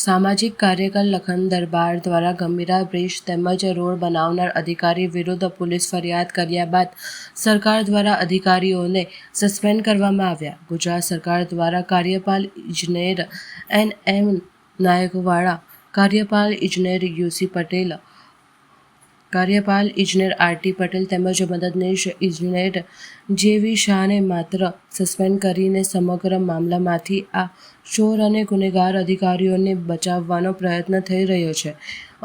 સામાજિક કાર્યકર લખન દરબાર દ્વારા ગંભીરા બ્રિજ તેમજ રોડ બનાવનાર અધિકારી વિરુદ્ધ પોલીસ ફરિયાદ કર્યા બાદ સરકાર દ્વારા અધિકારીઓને સસ્પેન્ડ કરવામાં આવ્યા. ગુજરાત સરકાર દ્વારા કાર્યપાલ ઇજનેર NM નાયકવાડા, કાર્યપાલ ઇજનેર UC પટેલ, કાર્યપાલ ઇજનેર RT પટેલ તેમજ મદદનીશ ઇજનેર JV શાહને માત્ર સસ્પેન્ડ કરીને સમગ્ર મામલામાંથી આ ચોર અને ગુનેગાર અધિકારીઓને બચાવવાનો પ્રયત્ન થઈ રહ્યો છે.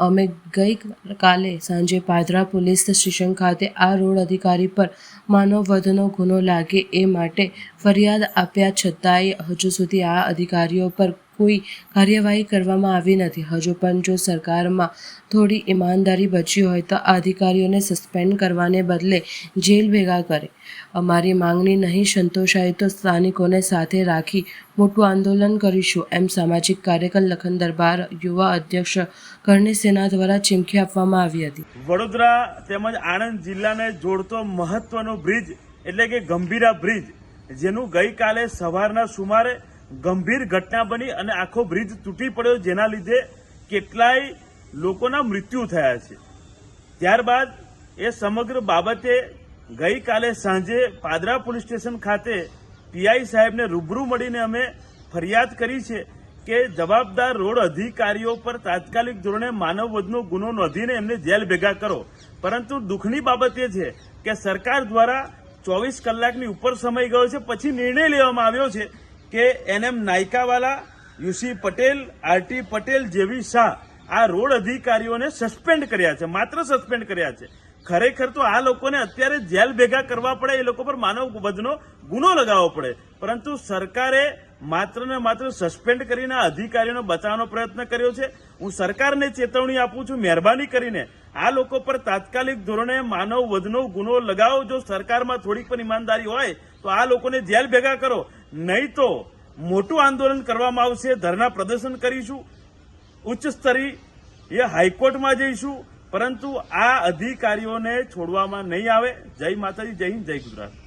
અમે ગઈકાલે સાંજે પાદરા પોલીસ સ્ટેશન ખાતે આ રોડ અધિકારી પર માનવવધનો ગુનો લાગે એ માટે ફરિયાદ આપ્યા છતાંય હજુ સુધી આ અધિકારીઓ પર કોઈ કાર્યવાહી કરવામાં આવી નથી. હજુ પણ જો સરકારમાં થોડી ઈમાનદારી બચી હોય તો આ અધિકારીઓને સસ્પેન્ડ કરવાને બદલે જેલ ભેગા કરે. અમારી માંગણી નહીં સંતોષાય તો સ્થાનિકોને સાથે રાખી મોટું આંદોલન કરીશું, એમ સામાજિક કાર્યકર લખન દરબાર યુવા અધ્યક્ષ કરણી સેના દ્વારા ચીમકી આપવામાં આવી હતી. વડોદરા તેમજ આણંદ જિલ્લાને જોડતો મહત્વનો બ્રિજ એટલે કે ગંભીરા બ્રિજ, જેનું ગઈકાલે સવારના સુમારે ગંભીર ઘટના બની અને આખો બ્રિજ તૂટી પડ્યો, જેના લીધે કેટલાય લોકોના મૃત્યુ થયા છે. ત્યારબાદ એ સમગ્ર બાબતે ગઈકાલે સાંજે પાદરા પોલીસ સ્ટેશન ખાતે PI સાહેબને રૂબરૂ મળીને અમે ફરિયાદ કરી છે કે જવાબદાર રોડ અધિકારીઓ પર તાત્કાલિક ધોરણે માનવવધનો ગુનો નોંધીને એમને જેલ ભેગા કરો. પરંતુ દુઃખની બાબત એ છે કે સરકાર દ્વારા 24 કલાકની ઉપર સમય ગયો છે, પછી નિર્ણય લેવામાં આવ્યો છે કે NM Nayakawala, UC Patel, RT Patel, JV Shah આ રોડ અધિકારીઓને સસ્પેન્ડ કર્યા છે, માત્ર સસ્પેન્ડ કર્યા છે. ખરેખર તો આ લોકોને અત્યારે જેલ ભેગા કરવા પડે, એ લોકો પર માનવ વધનો ગુનો લગાવવો પડે, પરંતુ સરકારે માત્ર ને માત્ર સસ્પેન્ડ કરીને અધિકારીઓને બચાવવાનો પ્રયત્ન કર્યો છે. હું સરકારને ચેતવણી આપું છું, મહેરબાની કરીને આ લોકો પર તાત્કાલિક ધોરણે માનવ વધનો ગુનો લગાવો. જો સરકારમાં થોડીક પણ ઈમાનદારી હોય તો આ લોકોને જેલ ભેગા કરો, નહીં તો મોટું આંદોલન કરવામાં આવશે, ધરના પ્રદર્શન કરીશું, ઉચ્ચ સ્તરીય હાઈકોર્ટમાં જઈશું, પરંતુ આ અધિકારીઓને છોડવામાં નહીં આવે. જય માતાજી, જય હિન્દ, જય ગુજરાત.